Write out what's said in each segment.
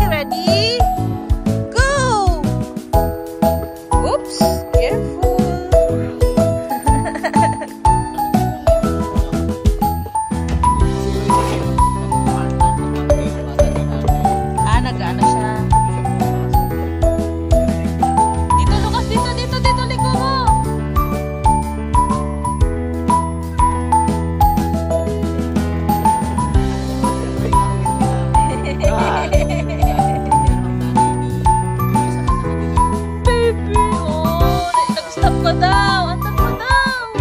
Ready? Go! Oops! Careful! Nag-ano siya. Dito, Lucas! Dito! Liko mo! Baby! Oh! Nag-stop ka daw! Antan mo daw!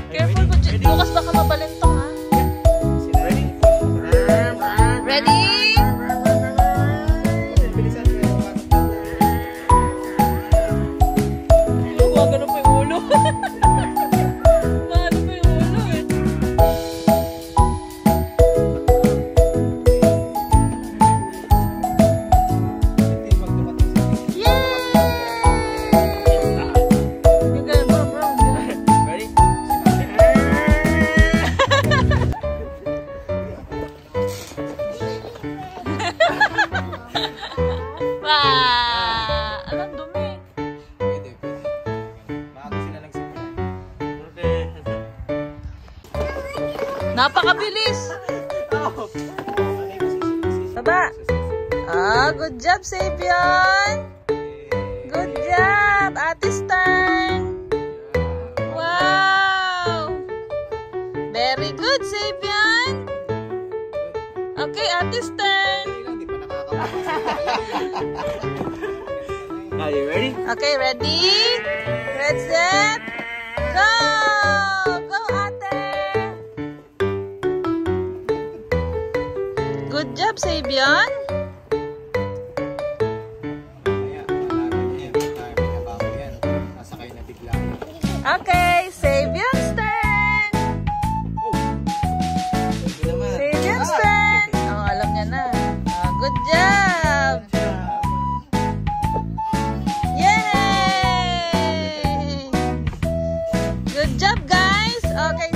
Careful mo, Lucas, baka mabalintong ha. Ready? Gumagano pa yung ulo. Mahalo pa yung ulo eh. Anong dumi? Napakabilis! Baba! Good job, Savion! Good job! Ate's turn! Wow! Very good, Savion! Okay, Ate's turn! Are you ready? Okay, ready? Red, set, go! Go, Ate! Good job, Savion! Okay, Savion's turn! Savion's turn! Oh, alam niya na. Good job! Yay! Good job, guys! Okay,